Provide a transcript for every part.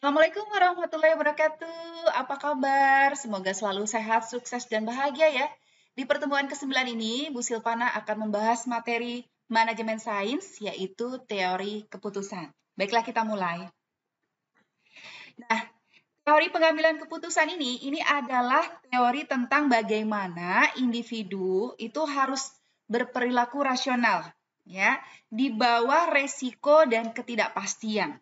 Assalamualaikum warahmatullahi wabarakatuh. Apa kabar? Semoga selalu sehat, sukses, dan bahagia ya. Di pertemuan ke-9 ini, Bu Silvana akan membahas materi manajemen sains, yaitu teori keputusan. Baiklah, kita mulai. Nah, teori pengambilan keputusan ini adalah teori tentang bagaimana individu itu harus berperilaku rasional, ya, di bawah resiko dan ketidakpastian.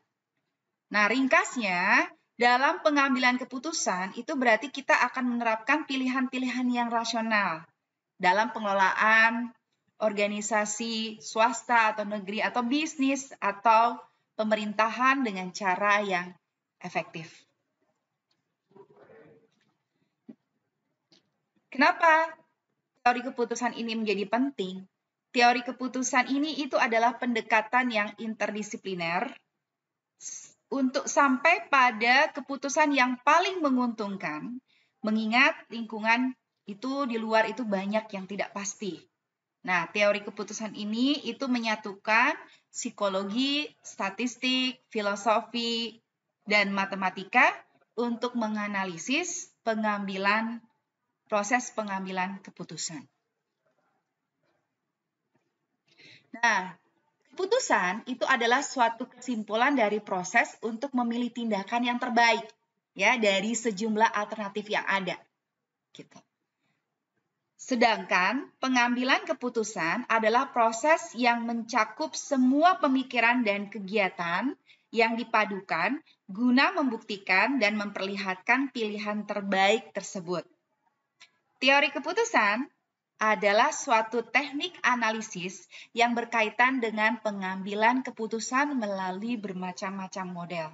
Nah, ringkasnya, dalam pengambilan keputusan itu berarti kita akan menerapkan pilihan-pilihan yang rasional dalam pengelolaan organisasi swasta atau negeri atau bisnis atau pemerintahan dengan cara yang efektif. Kenapa teori keputusan ini menjadi penting? Teori keputusan ini itu adalah pendekatan yang interdisipliner untuk sampai pada keputusan yang paling menguntungkan, mengingat lingkungan itu di luar itu banyak yang tidak pasti. Nah, teori keputusan ini itu menyatukan psikologi, statistik, filosofi, dan matematika untuk menganalisis proses pengambilan keputusan. Nah, keputusan itu adalah suatu kesimpulan dari proses untuk memilih tindakan yang terbaik ya dari sejumlah alternatif yang ada. Gitu. Sedangkan pengambilan keputusan adalah proses yang mencakup semua pemikiran dan kegiatan yang dipadukan guna membuktikan dan memperlihatkan pilihan terbaik tersebut. Teori keputusan adalah suatu teknik analisis yang berkaitan dengan pengambilan keputusan melalui bermacam-macam model.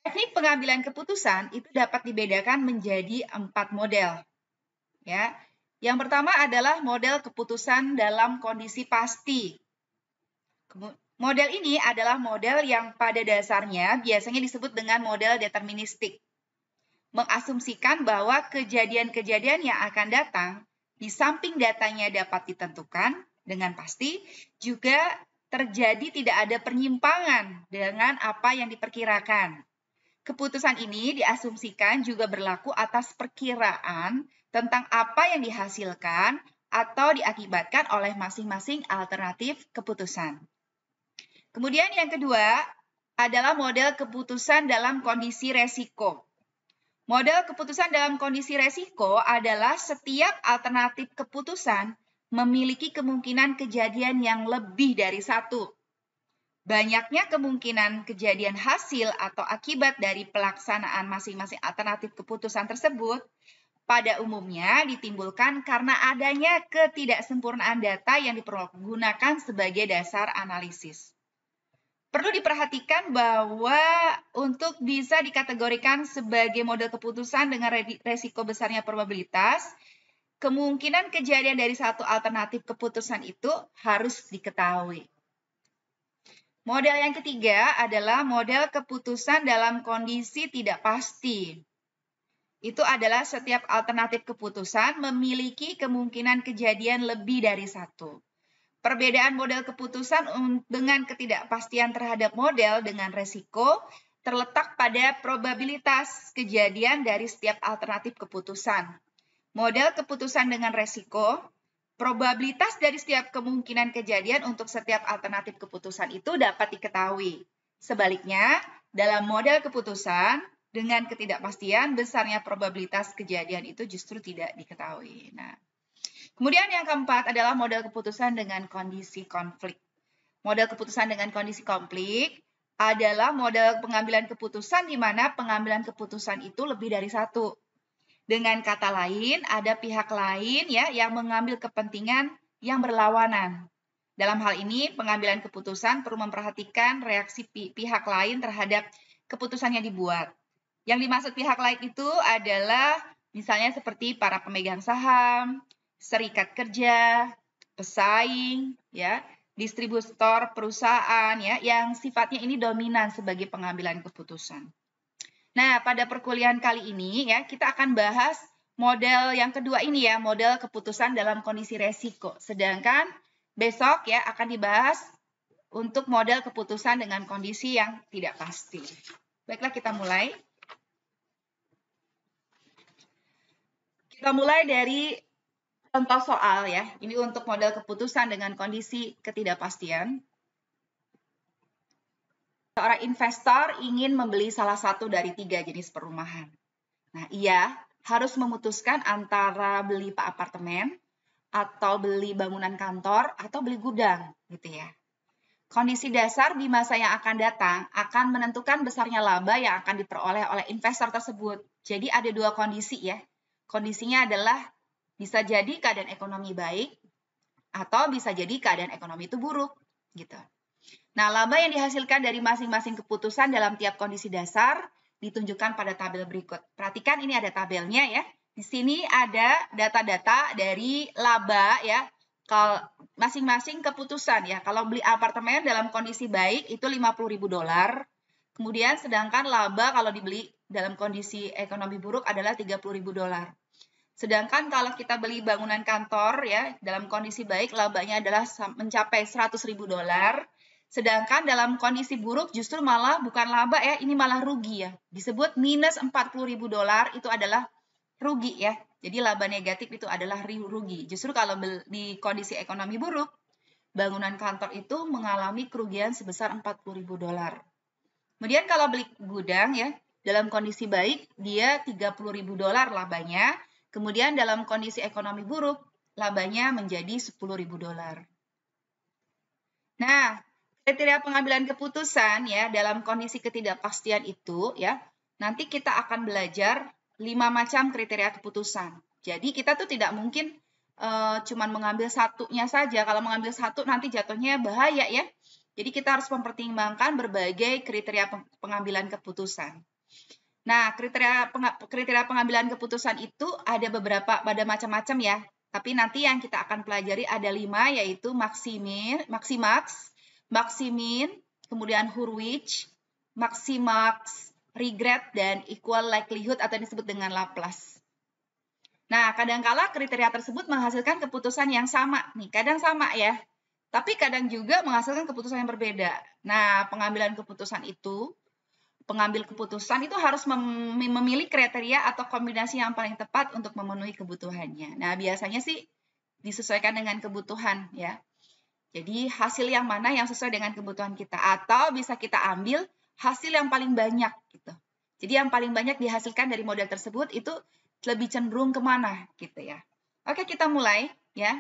Teknik pengambilan keputusan itu dapat dibedakan menjadi 4 model. Ya. Yang pertama adalah model keputusan dalam kondisi pasti. Model ini adalah model yang pada dasarnya biasanya disebut dengan model deterministik. Mengasumsikan bahwa kejadian-kejadian yang akan datang di samping datanya dapat ditentukan dengan pasti, juga terjadi tidak ada penyimpangan dengan apa yang diperkirakan. Keputusan ini diasumsikan juga berlaku atas perkiraan tentang apa yang dihasilkan atau diakibatkan oleh masing-masing alternatif keputusan. Kemudian yang kedua adalah model keputusan dalam kondisi resiko. Model keputusan dalam kondisi resiko adalah setiap alternatif keputusan memiliki kemungkinan kejadian yang lebih dari satu. Banyaknya kemungkinan kejadian hasil atau akibat dari pelaksanaan masing-masing alternatif keputusan tersebut pada umumnya ditimbulkan karena adanya ketidaksempurnaan data yang dipergunakan sebagai dasar analisis. Perlu diperhatikan bahwa untuk bisa dikategorikan sebagai model keputusan dengan resiko besarnya probabilitas, kemungkinan kejadian dari satu alternatif keputusan itu harus diketahui. Model yang ketiga adalah model keputusan dalam kondisi tidak pasti. Itu adalah setiap alternatif keputusan memiliki kemungkinan kejadian lebih dari satu. Perbedaan model keputusan dengan ketidakpastian terhadap model dengan resiko terletak pada probabilitas kejadian dari setiap alternatif keputusan. Model keputusan dengan resiko, probabilitas dari setiap kemungkinan kejadian untuk setiap alternatif keputusan itu dapat diketahui. Sebaliknya, dalam model keputusan dengan ketidakpastian, besarnya probabilitas kejadian itu justru tidak diketahui. Nah, kemudian yang keempat adalah model keputusan dengan kondisi konflik. Model keputusan dengan kondisi konflik adalah model pengambilan keputusan di mana pengambilan keputusan itu lebih dari satu. Dengan kata lain, ada pihak lain ya yang mengambil kepentingan yang berlawanan. Dalam hal ini, pengambilan keputusan perlu memperhatikan reaksi pihak lain terhadap keputusan yang dibuat. Yang dimaksud pihak lain itu adalah misalnya seperti para pemegang saham, serikat kerja, pesaing, ya, distributor perusahaan ya yang sifatnya ini dominan sebagai pengambilan keputusan. Nah, pada perkuliahan kali ini ya, kita akan bahas model yang kedua ini ya, model keputusan dalam kondisi resiko. Sedangkan besok ya akan dibahas untuk model keputusan dengan kondisi yang tidak pasti. Baiklah, kita mulai. Kita mulai dari contoh soal ya. Ini untuk model keputusan dengan kondisi ketidakpastian. Seorang investor ingin membeli salah satu dari 3 jenis perumahan. Nah, ia harus memutuskan antara beli apartemen, atau beli bangunan kantor, atau beli gudang, gitu ya. Kondisi dasar di masa yang akan datang akan menentukan besarnya laba yang akan diperoleh oleh investor tersebut. Jadi ada 2 kondisi ya. Kondisinya adalah bisa jadi keadaan ekonomi baik, atau bisa jadi keadaan ekonomi itu buruk, gitu. Nah, laba yang dihasilkan dari masing-masing keputusan dalam tiap kondisi dasar ditunjukkan pada tabel berikut. Perhatikan ini ada tabelnya ya. Di sini ada data-data dari laba ya. Kalau masing-masing keputusan ya. Kalau beli apartemen dalam kondisi baik itu $50.000. Kemudian sedangkan laba kalau dibeli dalam kondisi ekonomi buruk adalah $30.000. Sedangkan kalau kita beli bangunan kantor ya dalam kondisi baik labanya adalah mencapai $100.000. Sedangkan dalam kondisi buruk justru malah bukan laba ya, ini malah rugi ya. Disebut minus $40.000 itu adalah rugi ya. Jadi laba negatif itu adalah rugi. Justru kalau di kondisi ekonomi buruk, bangunan kantor itu mengalami kerugian sebesar $40.000. Kemudian kalau beli gudang ya, dalam kondisi baik dia $30.000 labanya. Kemudian dalam kondisi ekonomi buruk, labanya menjadi $10.000. Nah, kriteria pengambilan keputusan ya dalam kondisi ketidakpastian itu ya nanti kita akan belajar 5 macam kriteria keputusan. Jadi kita tuh tidak mungkin cuman mengambil satunya saja. Kalau mengambil satu nanti jatuhnya bahaya ya. Jadi kita harus mempertimbangkan berbagai kriteria pengambilan keputusan. Nah, kriteria pengambilan keputusan itu ada macam-macam ya. Tapi nanti yang kita akan pelajari ada 5 yaitu maximax, maximin, kemudian Hurwitz, maximax, regret, dan equal likelihood atau disebut dengan Laplace. Nah, kadangkala kriteria tersebut menghasilkan keputusan yang sama. Nih, kadang sama ya. Tapi kadang juga menghasilkan keputusan yang berbeda. Nah, pengambil keputusan itu harus memilih kriteria atau kombinasi yang paling tepat untuk memenuhi kebutuhannya. Nah, biasanya sih disesuaikan dengan kebutuhan ya. Jadi hasil yang mana yang sesuai dengan kebutuhan kita atau bisa kita ambil hasil yang paling banyak gitu. Jadi yang paling banyak dihasilkan dari model tersebut itu lebih cenderung kemana gitu ya. Oke, kita mulai ya.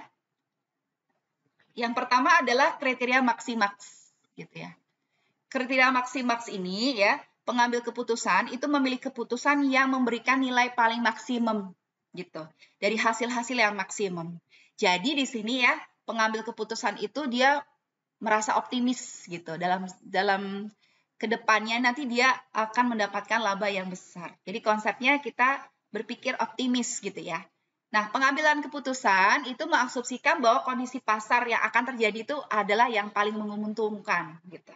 Yang pertama adalah kriteria maximax gitu ya. Kriteria maximax ini ya, pengambil keputusan itu memilih keputusan yang memberikan nilai paling maksimum gitu. Dari hasil-hasil yang maksimum. Jadi di sini ya pengambil keputusan itu dia merasa optimis gitu dalam kedepannya nanti dia akan mendapatkan laba yang besar. Jadi konsepnya kita berpikir optimis gitu ya. Nah, pengambilan keputusan itu mengasumsikan bahwa kondisi pasar yang akan terjadi itu adalah yang paling menguntungkan gitu.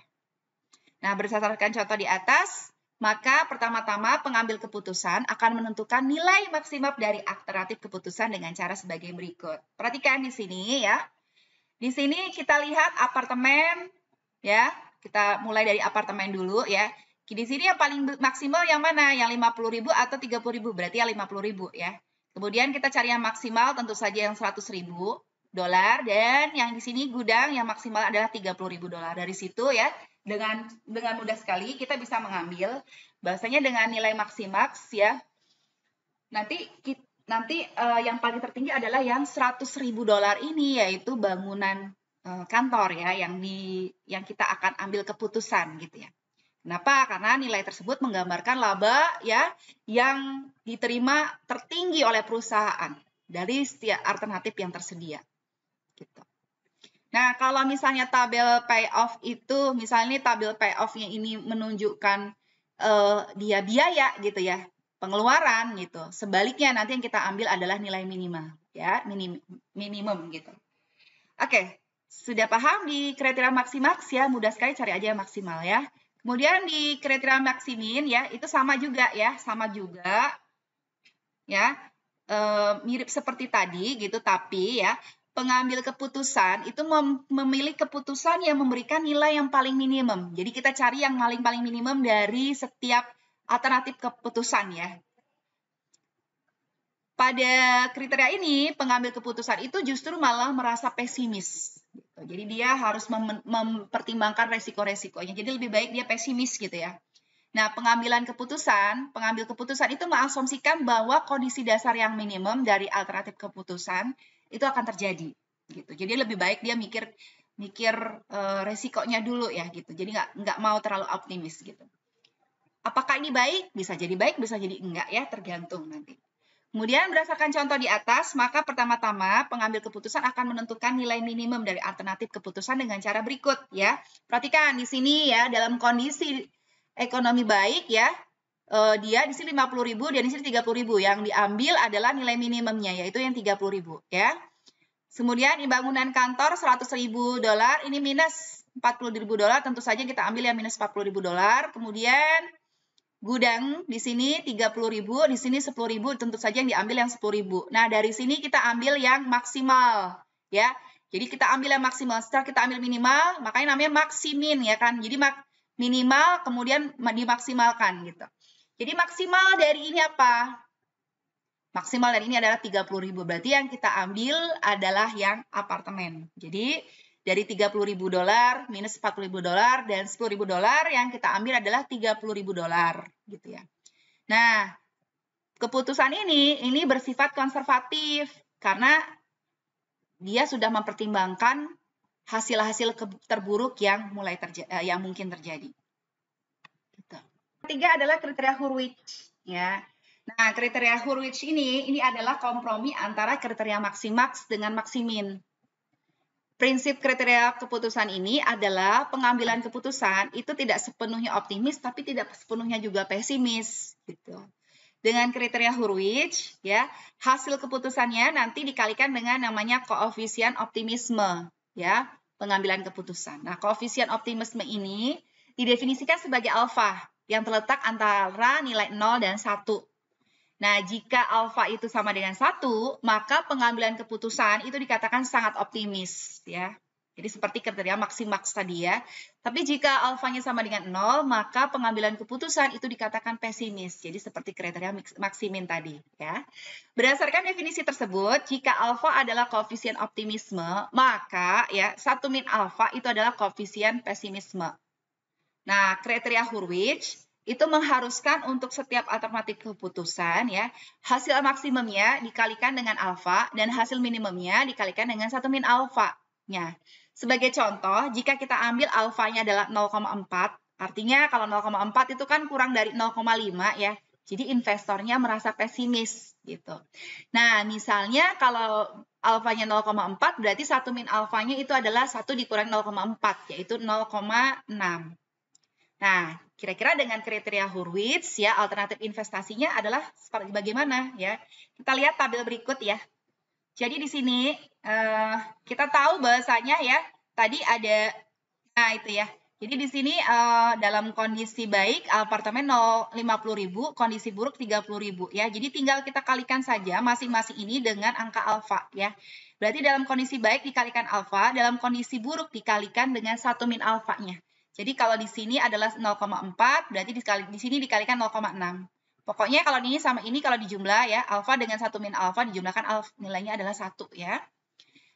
Nah, berdasarkan contoh di atas, maka pertama-tama pengambil keputusan akan menentukan nilai maksimal dari alternatif keputusan dengan cara sebagai berikut. Perhatikan di sini ya. Di sini kita lihat apartemen ya. Kita mulai dari apartemen dulu ya. Di sini yang paling maksimal yang mana? Yang 50.000 atau 30.000? Berarti yang 50.000 ya. Kemudian kita cari yang maksimal tentu saja yang $100.000 dan yang di sini gudang yang maksimal adalah $30.000. Dari situ ya dengan mudah sekali kita bisa mengambil bahasanya dengan nilai maksimaks ya. Nanti yang paling tertinggi adalah yang $100.000 ini yaitu bangunan kantor ya yang kita akan ambil keputusan gitu ya. Kenapa? Karena nilai tersebut menggambarkan laba ya yang diterima tertinggi oleh perusahaan dari setiap alternatif yang tersedia. Gitu. Nah, kalau misalnya tabel payoff itu, misalnya tabel payoff-nya ini menunjukkan dia biaya gitu ya, pengeluaran gitu. Sebaliknya nanti yang kita ambil adalah nilai minimal ya, minimum gitu. Oke, sudah paham di kriteria maksimax ya, mudah sekali cari aja yang maksimal ya. Kemudian di kriteria maksimin ya, itu sama juga ya, mirip seperti tadi gitu, tapi ya pengambil keputusan itu memilih keputusan yang memberikan nilai yang paling minimum. Jadi kita cari yang paling minimum dari setiap alternatif keputusan ya. Pada kriteria ini, pengambil keputusan itu justru malah merasa pesimis. Gitu. Jadi dia harus mempertimbangkan resiko-resikonya. Jadi lebih baik dia pesimis gitu ya. Nah, pengambil keputusan itu mengasumsikan bahwa kondisi dasar yang minimum dari alternatif keputusan itu akan terjadi gitu. Jadi lebih baik dia mikir resikonya dulu ya gitu. Jadi nggak mau terlalu optimis gitu. Apakah ini baik? Bisa jadi baik, bisa jadi enggak ya, tergantung nanti. Kemudian berdasarkan contoh di atas, maka pertama-tama pengambil keputusan akan menentukan nilai minimum dari alternatif keputusan dengan cara berikut ya. Perhatikan di sini ya, dalam kondisi ekonomi baik ya, dia di sini 50.000 dan di sini 30.000. Yang diambil adalah nilai minimumnya yaitu yang 30.000 ya. Kemudian bangunan kantor $100.000, ini minus $40.000, tentu saja kita ambil yang minus $40.000. Kemudian gudang di sini 30.000, di sini 10.000, tentu saja yang diambil yang 10.000. Nah, dari sini kita ambil yang maksimal ya. Jadi kita ambil yang maksimal, setelah kita ambil minimal, makanya namanya maksimin ya kan. Jadi minimal kemudian dimaksimalkan gitu. Jadi maksimal dari ini apa? Maksimal dari ini adalah 30.000. Berarti yang kita ambil adalah yang apartemen. Jadi dari $30.000 minus $40.000 dan $10.000 yang kita ambil adalah $30.000 gitu ya. Nah, keputusan ini bersifat konservatif karena dia sudah mempertimbangkan hasil-hasil terburuk yang mungkin terjadi. Gitu. Ketiga adalah kriteria Hurwitz ya. Nah, kriteria Hurwitz ini adalah kompromi antara kriteria maksimax dengan maksimin. Prinsip kriteria keputusan ini adalah pengambilan keputusan itu tidak sepenuhnya optimis tapi tidak sepenuhnya juga pesimis gitu. Dengan kriteria Hurwitz ya, hasil keputusannya nanti dikalikan dengan namanya koefisien optimisme ya, pengambilan keputusan. Nah, koefisien optimisme ini didefinisikan sebagai alfa yang terletak antara nilai 0 dan 1. Nah, jika alfa itu sama dengan 1, maka pengambilan keputusan itu dikatakan sangat optimis ya. Jadi seperti kriteria maksimax tadi ya. Tapi jika alfanya sama dengan 0, maka pengambilan keputusan itu dikatakan pesimis. Jadi seperti kriteria maksimin tadi ya. Berdasarkan definisi tersebut, jika alfa adalah koefisien optimisme, maka ya 1 min alfa itu adalah koefisien pesimisme. Nah, kriteria Hurwitz itu mengharuskan untuk setiap alternatif keputusan ya, hasil maksimumnya dikalikan dengan alfa dan hasil minimumnya dikalikan dengan 1 min alfa-nya. Sebagai contoh, jika kita ambil alfanya adalah 0,4, artinya kalau 0,4 itu kan kurang dari 0,5 ya. Jadi investornya merasa pesimis gitu. Nah, misalnya kalau alfanya 0,4 berarti 1 min alfanya itu adalah 1 dikurangi 0,4 yaitu 0,6. Nah, kira-kira dengan kriteria Hurwitz ya, alternatif investasinya adalah seperti bagaimana ya. Kita lihat tabel berikut ya. Jadi di sini kita tahu bahwasanya ya, tadi ada, nah itu ya. Jadi di sini dalam kondisi baik apartemen 50.000, kondisi buruk 30.000 ya. Jadi tinggal kita kalikan saja masing-masing ini dengan angka alfa ya. Berarti dalam kondisi baik dikalikan alfa, dalam kondisi buruk dikalikan dengan 1 min alfanya. Jadi kalau di sini adalah 0,4, berarti di sini dikalikan 0,6. Pokoknya kalau ini sama ini kalau dijumlah ya, alfa dengan 1 min alfa dijumlahkan nilainya adalah 1 ya.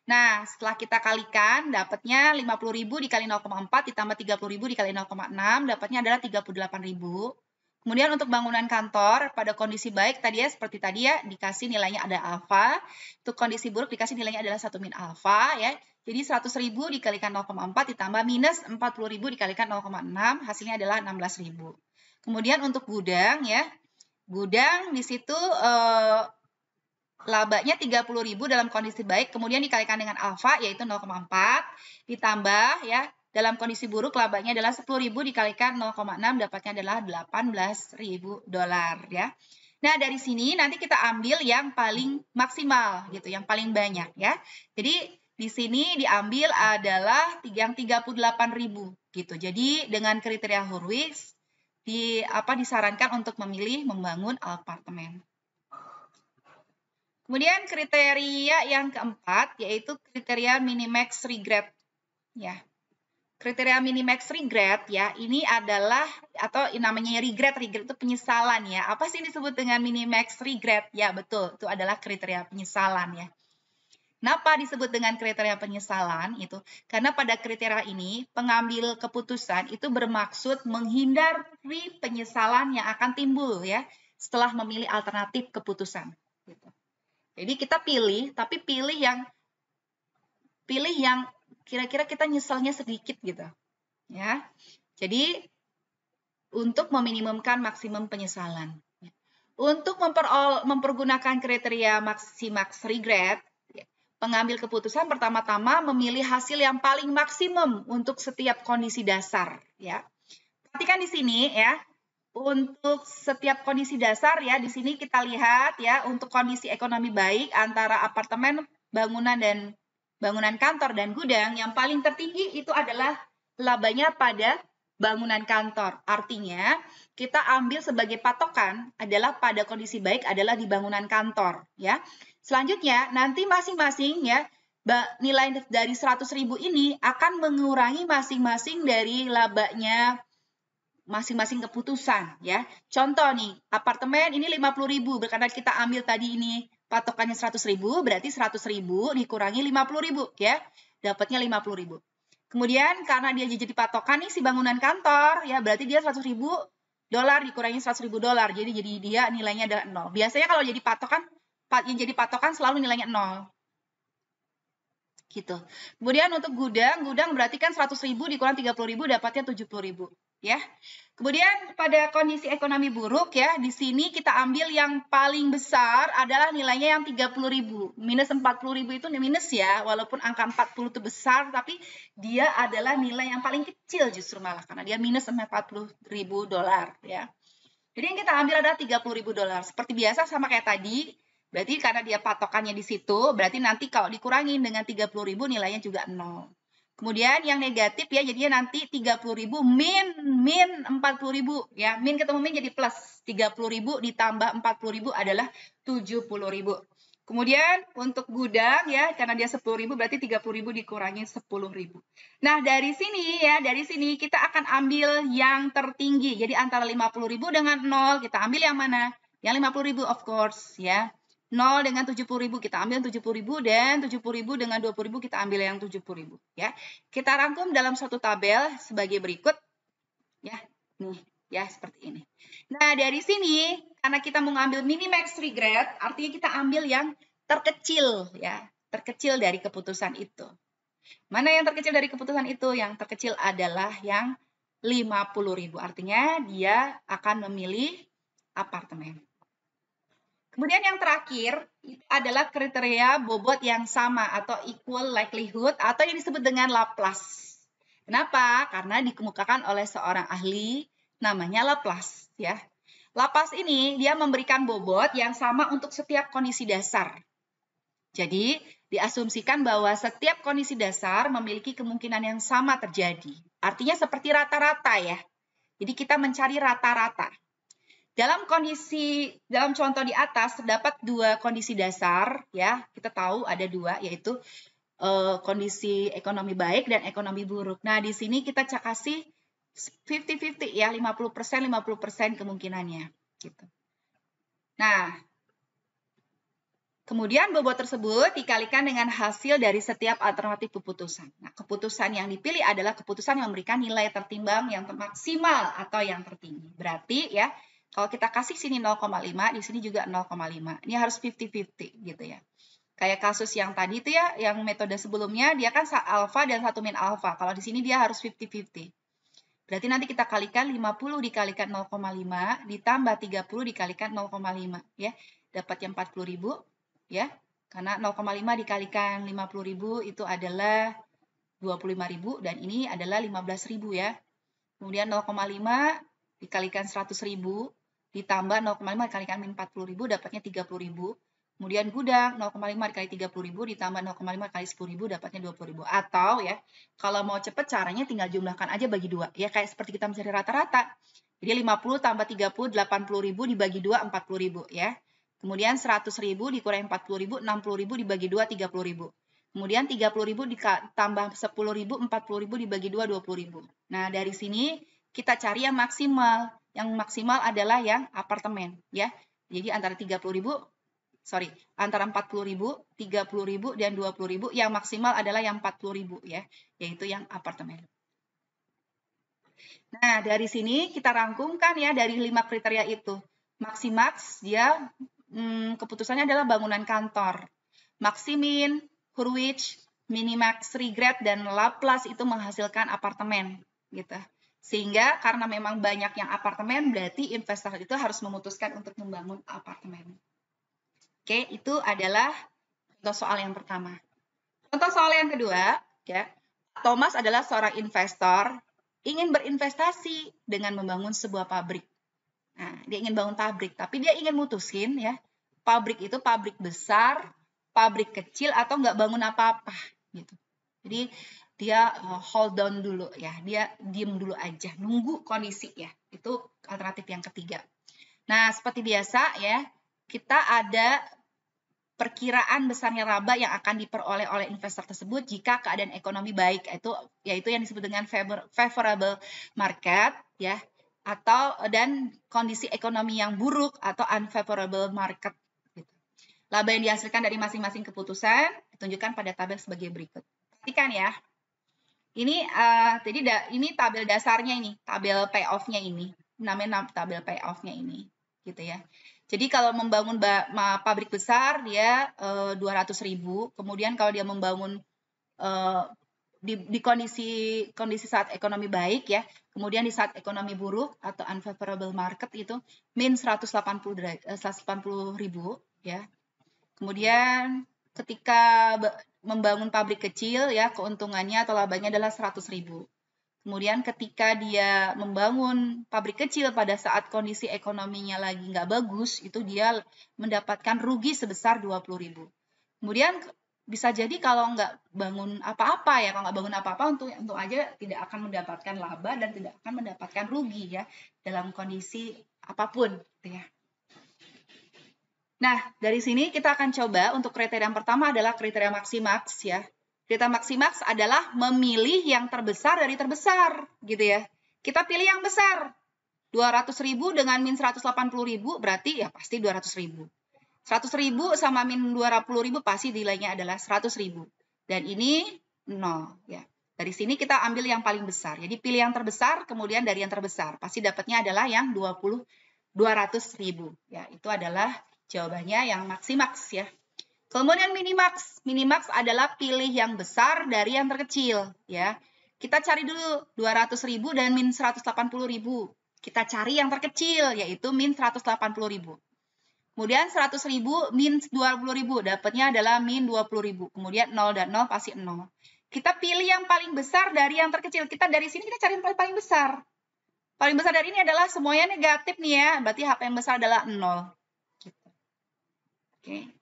Nah, setelah kita kalikan, dapatnya 50.000 dikali 0,4 ditambah 30.000 dikali 0,6, dapatnya adalah 38.000. Kemudian untuk bangunan kantor, pada kondisi baik tadi ya, seperti tadi ya, dikasih nilainya ada alfa. Untuk kondisi buruk dikasih nilainya adalah 1 min alfa ya. Jadi 100.000 dikalikan 0,4 ditambah minus 40.000 dikalikan 0,6, hasilnya adalah 16.000. Kemudian untuk gudang ya, gudang di situ labanya 30.000 dalam kondisi baik, kemudian dikalikan dengan alfa yaitu 0,4 ditambah ya dalam kondisi buruk labanya adalah 10.000 dikalikan 0,6 dapatnya adalah $18.000 ya. Nah, dari sini nanti kita ambil yang paling maksimal gitu, yang paling banyak ya. Jadi di sini diambil adalah yang 38.000 gitu. Jadi dengan kriteria Hurwitz disarankan untuk memilih membangun apartemen. Kemudian kriteria yang keempat yaitu kriteria minimax regret. Ya. Kriteria minimax regret ya, ini adalah atau namanya regret itu penyesalan ya. Apa sih disebut dengan minimax regret? Ya, betul. Itu adalah kriteria penyesalan ya. Kenapa disebut dengan kriteria penyesalan itu? Karena pada kriteria ini pengambil keputusan itu bermaksud menghindari penyesalan yang akan timbul ya setelah memilih alternatif keputusan. Gitu. Jadi kita pilih, tapi pilih yang kira-kira kita nyeselnya sedikit gitu, ya. Jadi untuk meminimumkan maksimum penyesalan. Untuk mempergunakan kriteria max regret, pengambil keputusan pertama-tama memilih hasil yang paling maksimum untuk setiap kondisi dasar, ya. Perhatikan di sini ya. Untuk setiap kondisi dasar ya, di sini kita lihat ya, untuk kondisi ekonomi baik antara apartemen, bangunan kantor dan gudang, yang paling tertinggi itu adalah labanya pada bangunan kantor. Artinya, kita ambil sebagai patokan adalah pada kondisi baik adalah di bangunan kantor ya. Selanjutnya, nanti masing-masing ya nilai dari 100.000 ini akan mengurangi masing-masing dari labanya masing-masing keputusan ya. Contoh nih, apartemen ini 50.000 karena kita ambil tadi ini patokannya 100.000, berarti 100.000 dikurangi 50.000 ya. Dapatnya 50.000. Kemudian karena dia jadi patokan nih si bangunan kantor ya, berarti dia 100.000 dolar dikurangi 100.000 dolar. Jadi dia nilainya adalah 0. Biasanya kalau jadi patokan yang jadi patokan selalu nilainya 0. Gitu. Kemudian untuk gudang berarti kan 100.000 dikurang 30.000 dapatnya 70.000 ya. Kemudian pada kondisi ekonomi buruk ya, di sini kita ambil yang paling besar adalah nilainya yang 30.000. Minus 40.000 itu minus ya, walaupun angka 40 itu besar, tapi dia adalah nilai yang paling kecil justru malah, karena dia minus 40.000 dolar ya. Jadi yang kita ambil adalah 30.000 dolar. Seperti biasa sama kayak tadi, berarti karena dia patokannya di situ, berarti nanti kalau dikurangin dengan 30.000 nilainya juga 0. Kemudian yang negatif ya, jadinya nanti 30.000 min 40.000 ya. Min ketemu min jadi plus. 30.000 ditambah 40.000 adalah 70.000. Kemudian untuk gudang ya, karena dia 10.000 berarti 30.000 dikurangi 10.000. Nah, dari sini kita akan ambil yang tertinggi. Jadi antara 50.000 dengan 0, kita ambil yang mana? Yang 50.000 of course ya. 0 dengan 70.000 kita ambil 70.000 dan 70.000 dengan 20.000 kita ambil yang 70.000 ya. Kita rangkum dalam suatu tabel sebagai berikut ya. Nih ya seperti ini. Nah, dari sini karena kita mau ngambil minimax regret, artinya kita ambil yang terkecil ya, terkecil dari keputusan itu. Mana yang terkecil dari keputusan itu? Yang terkecil adalah yang 50.000. Artinya dia akan memilih apartemen. Kemudian yang terakhir itu adalah kriteria bobot yang sama atau equal likelihood atau yang disebut dengan Laplace. Kenapa? Karena dikemukakan oleh seorang ahli namanya Laplace ya. Laplace ini dia memberikan bobot yang sama untuk setiap kondisi dasar. Jadi diasumsikan bahwa setiap kondisi dasar memiliki kemungkinan yang sama terjadi. Artinya seperti rata-rata ya. Jadi kita mencari rata-rata. Dalam contoh di atas terdapat dua kondisi dasar ya. Kita tahu ada dua yaitu kondisi ekonomi baik dan ekonomi buruk. Nah, di sini kita kasih 50-50 ya, 50% kemungkinannya gitu. Nah, kemudian bobot tersebut dikalikan dengan hasil dari setiap alternatif keputusan. Nah, keputusan yang dipilih adalah keputusan yang memberikan nilai tertimbang yang maksimal atau yang tertinggi. Berarti ya, kalau kita kasih sini 0,5, di sini juga 0,5. Ini harus 50-50 gitu ya. Kayak kasus yang tadi itu ya, yang metode sebelumnya dia kan alfa dan 1 min alfa. Kalau di sini dia harus 50-50. Berarti nanti kita kalikan 50 dikalikan 0,5 ditambah 30 dikalikan 0,5 ya. Dapatnya 40.000 ya. Karena 0,5 dikalikan 50.000 itu adalah 25.000 dan ini adalah 15.000 ya. Kemudian 0,5 dikalikan 100.000 ditambah 0,5 dikalikan min 40.000 dapatnya 30.000. Kemudian gudang 0,5 dikali 30.000 ditambah 0,5 kali 10.000 dapatnya 20.000. Atau ya, kalau mau cepat caranya tinggal jumlahkan aja bagi 2. Ya kayak seperti kita mencari rata-rata. Jadi 50 tambah 30 80.000 dibagi 2 40.000 ya. Kemudian 100.000 dikurangi 40.000, 60.000 dibagi 2, 30.000. Kemudian 30.000 ditambah 10.000, 40.000 dibagi 2, 20.000. Nah, dari sini kita cari yang maksimal. Yang maksimal adalah yang apartemen, ya. Jadi antara 30.000, antara 40.000, 30.000, dan 20.000. Yang maksimal adalah yang 40.000, ya, yaitu yang apartemen. Nah, dari sini kita rangkumkan ya dari 5 kriteria itu. Maximax, dia keputusannya adalah bangunan kantor. Maximin, Hurwitz, Minimax, Regret, dan Laplace itu menghasilkan apartemen, gitu. Sehingga karena memang banyak yang apartemen, berarti investor itu harus memutuskan untuk membangun apartemen. Oke, itu adalah contoh soal yang pertama. Contoh soal yang kedua, ya, Thomas adalah seorang investor ingin berinvestasi dengan membangun sebuah pabrik. Nah, dia ingin bangun pabrik, tapi dia ingin mutusin ya, pabrik itu pabrik besar, pabrik kecil, atau nggak bangun apa-apa gitu. Jadi dia hold down dulu ya, dia diem dulu aja, nunggu kondisi ya. Itu alternatif yang ketiga. Nah, seperti biasa ya, kita ada perkiraan besarnya laba yang akan diperoleh oleh investor tersebut jika keadaan ekonomi baik, yaitu yang disebut dengan favorable market ya, dan kondisi ekonomi yang buruk atau unfavorable market. Gitu. Laba yang dihasilkan dari masing-masing keputusan ditunjukkan pada tabel sebagai berikut. Perhatikan ya. Ini tabel dasarnya ini, tabel payoff-nya ini. Namanya tabel payoff-nya ini, gitu ya. Jadi kalau membangun pabrik besar dia 200.000, kemudian kalau dia membangun di kondisi saat ekonomi baik ya, kemudian di saat ekonomi buruk atau unfavorable market itu min 180.000 ya. Kemudian ketika membangun pabrik kecil ya, keuntungannya atau labanya adalah 100.000. Kemudian ketika dia membangun pabrik kecil pada saat kondisi ekonominya lagi nggak bagus, itu dia mendapatkan rugi sebesar 20.000. Kemudian bisa jadi kalau nggak bangun apa-apa ya, kalau nggak bangun apa-apa untuk aja tidak akan mendapatkan laba dan tidak akan mendapatkan rugi ya dalam kondisi apapun gitu ya. Nah, dari sini kita akan coba untuk kriteria yang pertama adalah kriteria maximax ya. Kriteria maximax adalah memilih yang terbesar dari terbesar, gitu ya. Kita pilih yang besar. 200.000 dengan min 180.000 berarti ya pasti 200.000. 100.000 sama min 20.000 pasti nilainya adalah 100.000. Dan ini 0 ya. Dari sini kita ambil yang paling besar. Jadi pilih yang terbesar, kemudian dari yang terbesar. Pasti dapatnya adalah yang 200.000 ya. Itu adalah jawabannya yang maximax ya. Kemudian minimax. Minimax adalah pilih yang besar dari yang terkecil ya. Kita cari dulu 200.000 dan min 180.000. Kita cari yang terkecil yaitu min 180.000. Kemudian 100.000 min 20.000, dapatnya adalah min 20.000. Kemudian 0 dan 0 pasti 0. Kita pilih yang paling besar dari yang terkecil. Dari sini kita cari yang paling besar. Paling besar dari ini adalah semuanya negatif nih ya. Berarti HP yang besar adalah 0. Gitu. Oke.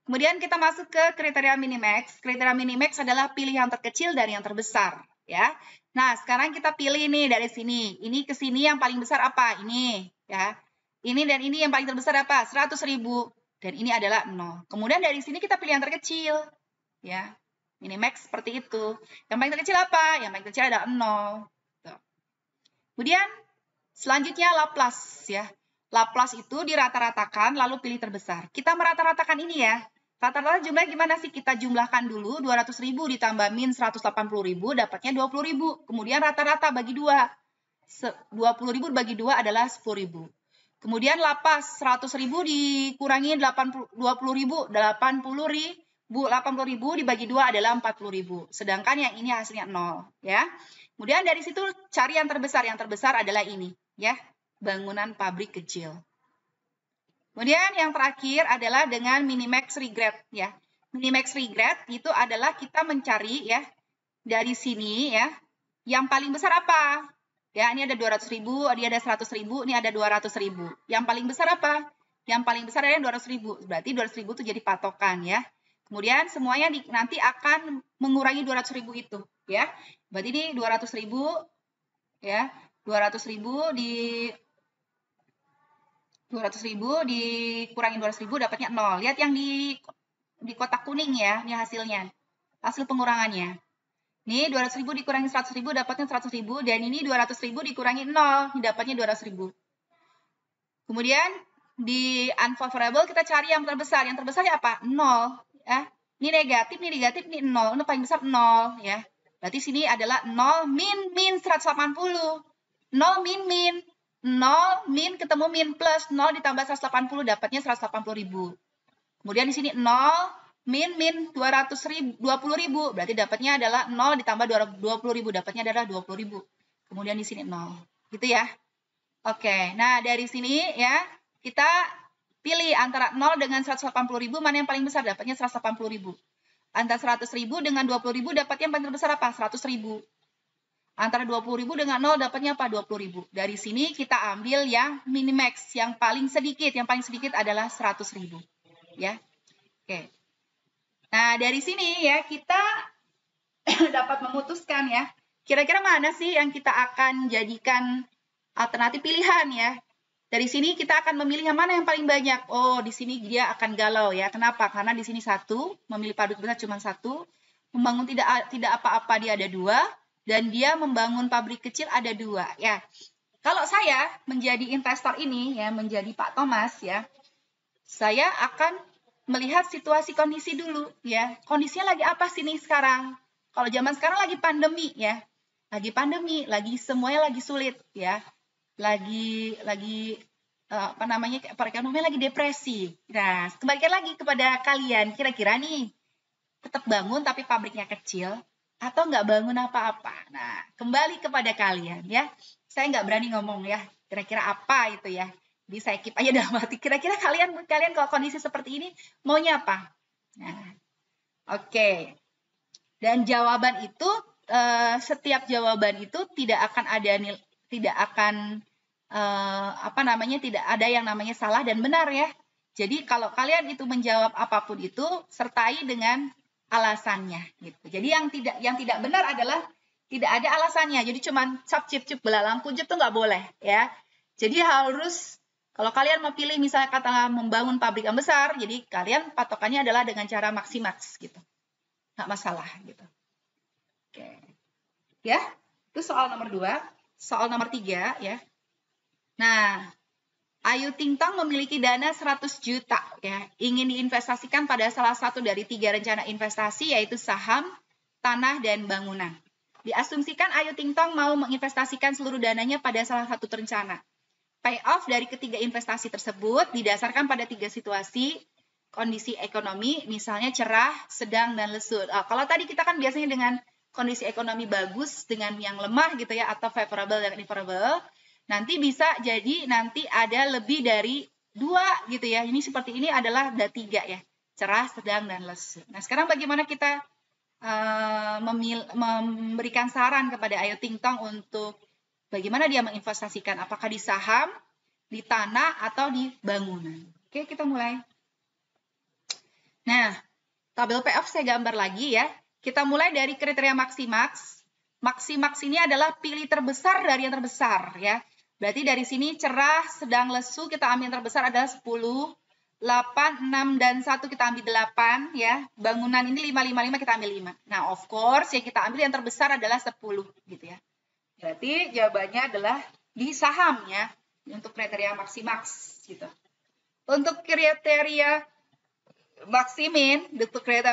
Kemudian kita masuk ke kriteria minimax. Kriteria minimax adalah pilih yang terkecil dari yang terbesar, ya. Nah, sekarang kita pilih nih dari sini. Ini ke sini yang paling besar apa? Ini, ya. Ini dan ini yang paling terbesar apa? 100.000. Dan ini adalah 0. Kemudian dari sini kita pilih yang terkecil, ya. Minimax seperti itu. Yang paling terkecil apa? Yang paling kecil adalah 0. Tuh. Kemudian selanjutnya Laplace, ya. Laplace itu dirata-ratakan lalu pilih terbesar. Kita merata-ratakan ini ya. Rata-rata jumlahnya gimana sih? Kita jumlahkan dulu 200.000 ditambah min 180.000 dapatnya 20.000. Kemudian rata-rata bagi 2. 20.000 bagi 2 adalah 10.000. Kemudian lapas 100.000 dikurangi 20.000. 80.000 dibagi 2 adalah 40.000. Sedangkan yang ini hasilnya 0 ya. Kemudian dari situ cari yang terbesar. Yang terbesar adalah ini ya. Bangunan pabrik kecil. Kemudian yang terakhir adalah dengan minimax regret ya. Minimax regret itu adalah kita mencari ya dari sini ya. Yang paling besar apa? Ya, ini ada 200.000, ini ada 100.000, ini ada 200.000. Yang paling besar apa? Yang paling besar adalah 200.000. Berarti 200.000 itu jadi patokan ya. Kemudian semuanya nanti akan mengurangi 200.000 itu ya. Berarti ini 200.000 ya. 200.000 200.000 dikurangin 200.000 dapatnya 0. Lihat yang di kotak kuning ya, ini hasilnya. Hasil pengurangannya. Ini 200.000 dikurangi 100.000 dapatnya 100.000 dan ini 200.000 dikurangi 0, ini dapatnya 200.000. Kemudian di unfavorable kita cari yang terbesar. Yang terbesarnya apa? 0 ya. Ini negatif, ini 0. Ini paling besar 0 ya. Berarti sini adalah 0 min 180. 0 min 0 min ketemu min plus 0 ditambah 180 dapatnya 180.000. Kemudian di sini 0 min 20.000 berarti dapatnya adalah 0 ditambah 20.000 dapatnya adalah 20.000. Kemudian di sini 0. Gitu ya. Oke. Nah, dari sini ya kita pilih antara 0 dengan 180.000 mana yang paling besar dapatnya 180.000. Antara 100.000 dengan 20.000 dapatnya yang paling terbesar apa? 100.000. Antara 20.000 dengan 0 dapatnya apa? 20.000. Dari sini kita ambil yang minimax, yang paling sedikit. Yang paling sedikit adalah 100.000. Ya. Oke. Nah, dari sini ya kita dapat memutuskan ya. Kira-kira mana sih yang kita akan jadikan alternatif pilihan ya. Dari sini kita akan memilih yang mana yang paling banyak. Oh, di sini dia akan galau ya. Kenapa? Karena di sini 1, memilih pabrik besar cuma 1, membangun tidak apa-apa dia ada 2, dan dia membangun pabrik kecil ada 2 ya. Kalau saya menjadi investor ini ya, menjadi Pak Thomas ya, saya akan melihat situasi kondisi dulu ya. Kondisinya lagi apa sih nih sekarang? Kalau zaman sekarang lagi pandemi ya. Lagi pandemi, lagi semuanya lagi sulit ya. Lagi perekonomian lagi depresi. Nah, kembalikan lagi kepada kalian, kira-kira nih tetap bangun tapi pabriknya kecil atau nggak bangun apa-apa. Nah, kembali kepada kalian ya. Saya nggak berani ngomong ya, kira-kira apa itu ya. Jadi saya keep aja dalam hati. Kira-kira kalian kalau kondisi seperti ini maunya apa? Nah, oke. Dan jawaban itu setiap jawaban itu tidak akan tidak ada yang namanya salah dan benar ya. Jadi kalau kalian itu menjawab apapun itu sertai dengan alasannya gitu. Jadi yang tidak benar adalah tidak ada alasannya. Jadi cuman cap cip cip belalang kuncup tuh nggak boleh ya. Jadi harus kalau kalian mau pilih misalnya kata membangun pabrik yang besar, jadi kalian patokannya adalah dengan cara maksimax gitu. Nggak masalah gitu. Oke. Ya, itu soal nomor 2. Soal nomor 3 ya. Nah, Ayu Ting Tang memiliki dana 100 juta ya, ingin diinvestasikan pada salah satu dari 3 rencana investasi yaitu saham, tanah, dan bangunan. Diasumsikan Ayu Ting Tang mau menginvestasikan seluruh dananya pada salah satu rencana. Payoff dari ketiga investasi tersebut didasarkan pada 3 situasi kondisi ekonomi, misalnya cerah, sedang, dan lesu. Kalau tadi kita kan biasanya dengan kondisi ekonomi bagus dengan yang lemah gitu ya, atau favorable dan unfavorable. Nanti bisa jadi nanti ada lebih dari 2 gitu ya. Ini seperti ini adalah ada 3 ya. Cerah, sedang, dan lesu. Nah, sekarang bagaimana kita memberikan saran kepada Ayu Ting Tang untuk bagaimana dia menginvestasikan, apakah di saham, di tanah, atau di bangunan. Oke, kita mulai. Nah, tabel payoff saya gambar lagi ya. Kita mulai dari kriteria maksimax. Maksimax ini adalah pilih terbesar dari yang terbesar ya. Berarti dari sini cerah, sedang, lesu kita ambil yang terbesar adalah 10, 8, 6, dan 1 kita ambil 8 ya. Bangunan ini 5, 5, 5 kita ambil 5. Nah, of course yang kita ambil yang terbesar adalah 10 gitu ya. Berarti jawabannya adalah di saham ya. Untuk kriteria maksimax gitu. Untuk kriteria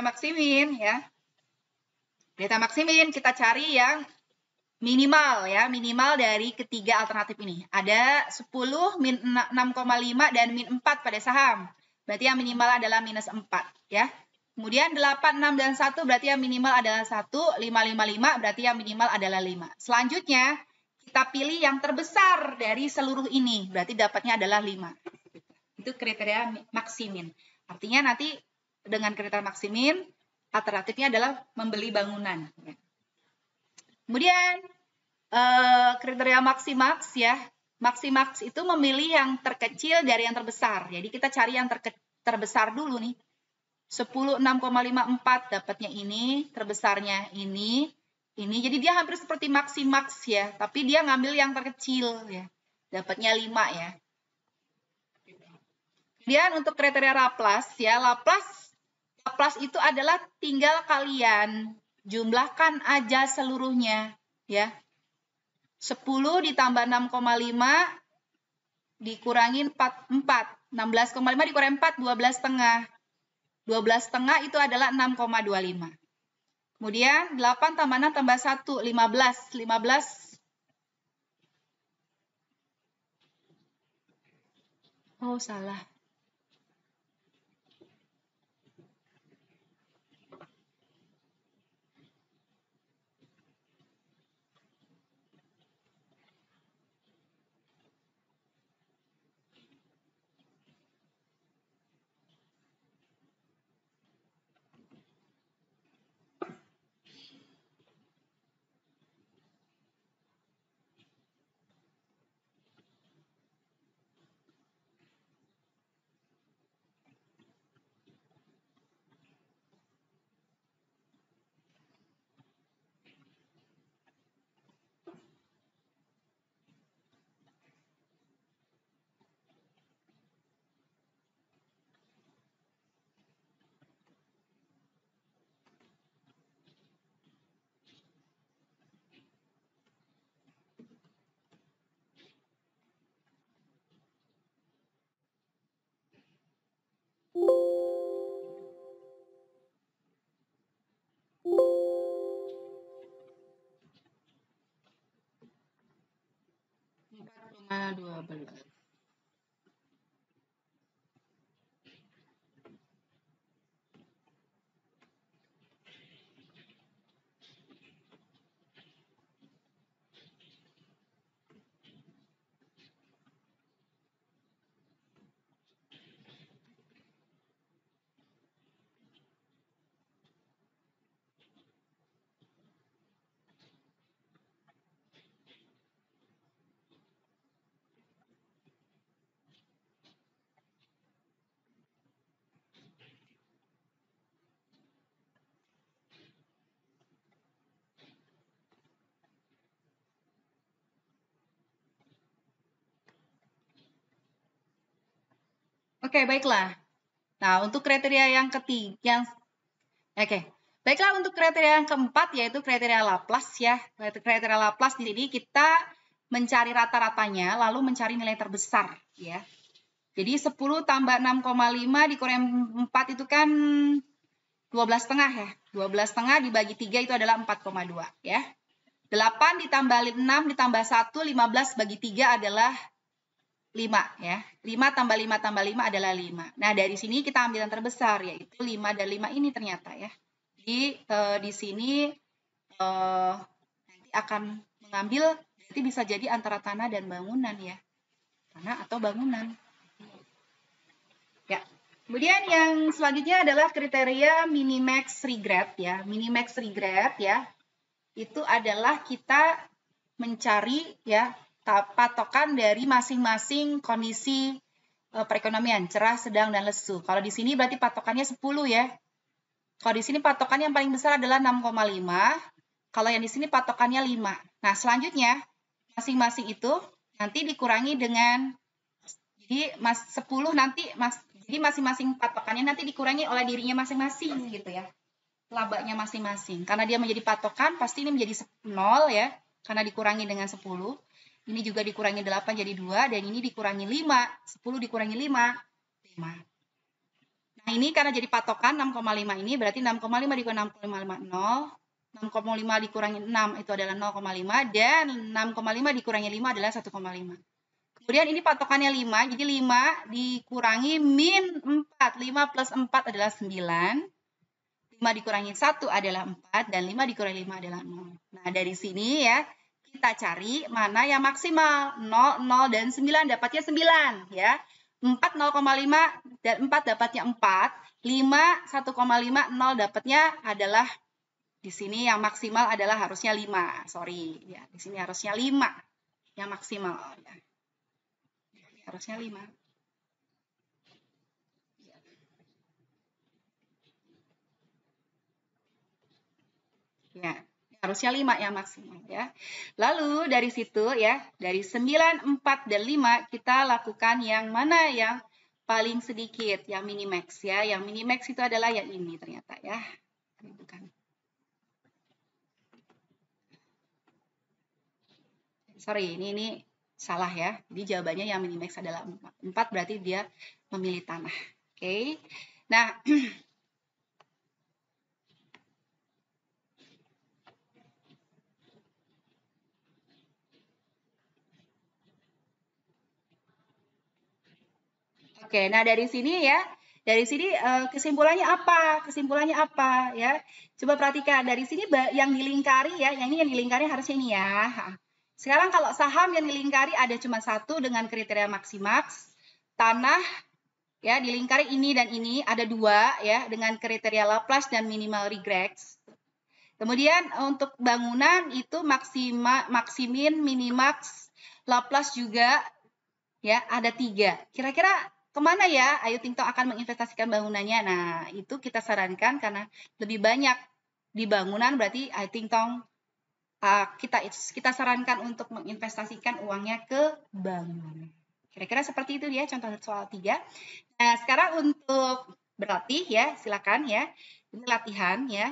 maksimin ya. Kriteria maksimin kita cari yang minimal ya, minimal dari ketiga alternatif ini. Ada 10, min 6,5 dan min 4 pada saham. Berarti yang minimal adalah minus 4 ya. Kemudian 8, 6 dan 1 berarti yang minimal adalah 1, 5, 5, 5 berarti yang minimal adalah 5. Selanjutnya kita pilih yang terbesar dari seluruh ini, berarti dapatnya adalah 5. Itu kriteria maksimin. Artinya nanti dengan kriteria maksimin, alternatifnya adalah membeli bangunan. Kemudian kriteria maksimax ya. Maksimax itu memilih yang terkecil dari yang terbesar. Jadi kita cari yang terbesar dulu nih. 10, 6,54 dapatnya ini, terbesarnya ini. Jadi dia hampir seperti maksimax ya, tapi dia ngambil yang terkecil ya. Dapatnya 5 ya. Kemudian untuk kriteria Laplace ya, Laplace itu adalah tinggal kalian jumlahkan aja seluruhnya ya. 10 ditambah 6,5 dikurangin 4. 16,5 dikurangi 4, 12,5. 12,5 itu adalah 6,25. Kemudian 8 tambah 6 tambah 1, 15. 15. Oh, salah. Nah, 12. Oke, baiklah. Nah, untuk kriteria yang ketiga, baiklah untuk kriteria yang keempat yaitu kriteria Laplace ya. Kriteria Laplace di sini kita mencari rata-ratanya lalu mencari nilai terbesar ya. Jadi 10 tambah 6,5 dikurangi 4 itu kan 12,5 ya. 12,5 dibagi 3 itu adalah 4,2 ya. 8 ditambah 6 ditambah 1, 15 bagi 3 adalah 5 ya. 5 tambah 5 tambah 5 adalah 5. Nah, dari sini kita ambil yang terbesar yaitu 5 dan 5 ini ternyata ya. Jadi di sini nanti akan mengambil berarti bisa jadi antara tanah dan bangunan ya. Tanah atau bangunan. Ya. Kemudian yang selanjutnya adalah kriteria minimax regret ya. Minimax regret ya. Itu adalah kita mencari ya patokan dari masing-masing kondisi perekonomian, cerah, sedang, dan lesu. Kalau di sini berarti patokannya 10 ya. Kalau di sini patokannya yang paling besar adalah 6,5. Kalau yang di sini patokannya 5. Nah, selanjutnya masing-masing itu nanti dikurangi dengan jadi 10 nanti jadi masing-masing patokannya nanti dikurangi oleh dirinya masing-masing gitu ya. Labanya masing-masing. Karena dia menjadi patokan pasti ini menjadi 0 ya. Karena dikurangi dengan 10. Ini juga dikurangi 8 jadi 2 dan ini dikurangi 5. 10 dikurangi 5. 5. Nah, ini karena jadi patokan 6,5 ini berarti 6,5 dikurangi 6,5 0. 6,5 dikurangi 6 itu adalah 0,5 dan 6,5 dikurangi 5 adalah 1,5. Kemudian ini patokannya 5, jadi 5 dikurangi min 4. 5 plus 4 adalah 9. 5 dikurangi 1 adalah 4 dan 5 dikurangi 5 adalah 0. Nah, dari sini ya kita cari mana yang maksimal. 0, 0 dan 9 dapatnya 9 ya. 4 0,5 dan 4 dapatnya 4. 5 1,5 0 dapatnya adalah di sini yang maksimal adalah harusnya 5. Sorry ya, di sini harusnya 5 yang maksimal ya. Harusnya 5. Ya, harusnya 5 yang maksimal ya. Lalu dari situ ya, dari 9, 4 dan 5 kita lakukan yang mana yang paling sedikit, yang minimax ya. Yang minimax itu adalah yang ini ternyata ya. Bukan. Sorry, ini salah ya. Jadi jawabannya yang minimax adalah 4, berarti dia memilih tanah. Oke. Nah, oke, nah dari sini ya, kesimpulannya apa? Kesimpulannya apa ya? Coba perhatikan dari sini yang dilingkari ya, yang ini yang dilingkari harusnya ini ya. Sekarang kalau saham yang dilingkari ada cuma satu dengan kriteria maksimax, tanah ya dilingkari ini dan ini ada dua ya dengan kriteria Laplace dan minimal regrets. Kemudian untuk bangunan itu maksimin, minimax, Laplace juga ya ada 3. Kira-kira kemana ya Ayu Ting Tong akan menginvestasikan bangunannya? Nah itu kita sarankan karena lebih banyak di bangunan berarti Ayu Ting Tong kita sarankan untuk menginvestasikan uangnya ke bangunan. Kira-kira seperti itu ya contoh soal 3. Nah sekarang untuk berlatih ya silakan ya ini latihan ya.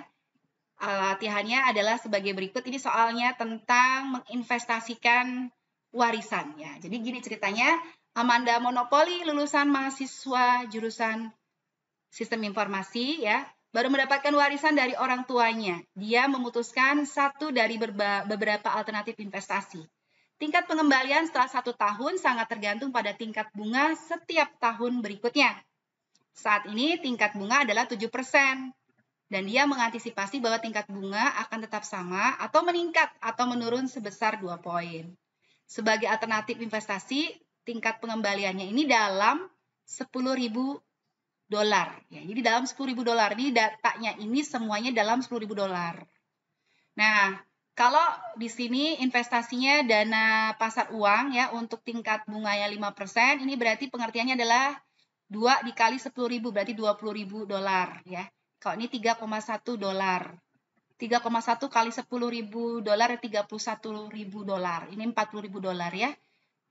Latihannya adalah sebagai berikut. Ini soalnya tentang menginvestasikan warisan ya. Jadi gini ceritanya, Amanda Monopoli lulusan mahasiswa jurusan Sistem Informasi ya, baru mendapatkan warisan dari orang tuanya. Dia memutuskan satu dari beberapa alternatif investasi. Tingkat pengembalian setelah 1 tahun sangat tergantung pada tingkat bunga setiap tahun berikutnya. Saat ini tingkat bunga adalah 7%. Dan dia mengantisipasi bahwa tingkat bunga akan tetap sama atau meningkat atau menurun sebesar 2 poin. Sebagai alternatif investasi, tingkat pengembaliannya ini dalam $10.000. Ya, jadi dalam $10.000. Ini datanya ini semuanya dalam $10.000. Nah, kalau di sini investasinya dana pasar uang ya untuk tingkat bunganya 5%, ini berarti pengertiannya adalah 2 dikali 10.000 berarti $20.000 ya. Kalau ini $3,1. 3,1 kali $10.000 $31.000. Ini $40.000 ya.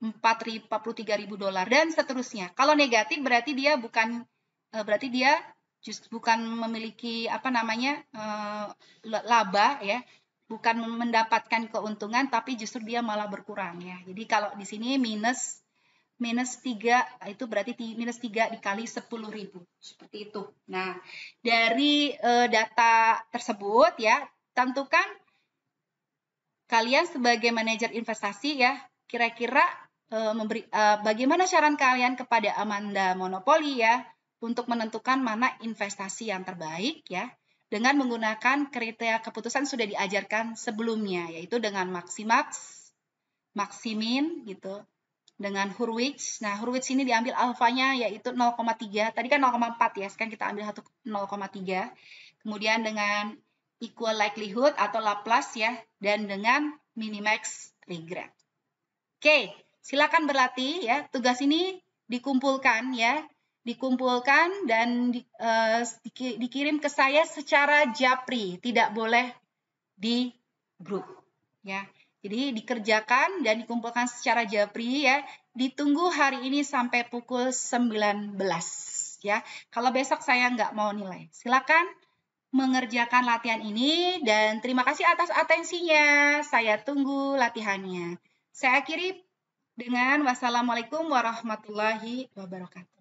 $43.000 dan seterusnya. Kalau negatif berarti dia bukan memiliki laba ya. Bukan mendapatkan keuntungan tapi justru dia malah berkurang ya. Jadi kalau di sini minus 3 itu berarti minus 3 dikali 10.000 seperti itu. Nah dari data tersebut ya tentukan kalian sebagai manajer investasi ya kira-kira bagaimana saran kalian kepada Amanda Monopoli ya untuk menentukan mana investasi yang terbaik ya dengan menggunakan kriteria keputusan sudah diajarkan sebelumnya yaitu dengan maksimax, maksimin gitu. Dengan Hurwitz. Nah, Hurwitz ini diambil alfanya yaitu 0,3. Tadi kan 0,4 ya, sekarang kita ambil 0,3. Kemudian dengan equal likelihood atau Laplace ya, dan dengan minimax regret. Oke, silakan berlatih ya. Tugas ini dikumpulkan ya, dan dikirim ke saya secara japri, tidak boleh di grup ya. Jadi dikerjakan dan dikumpulkan secara japri ya. Ditunggu hari ini sampai pukul 19 ya. Kalau besok saya nggak mau nilai. Silakan mengerjakan latihan ini dan terima kasih atas atensinya. Saya tunggu latihannya. Saya akhiri dengan wassalamualaikum warahmatullahi wabarakatuh.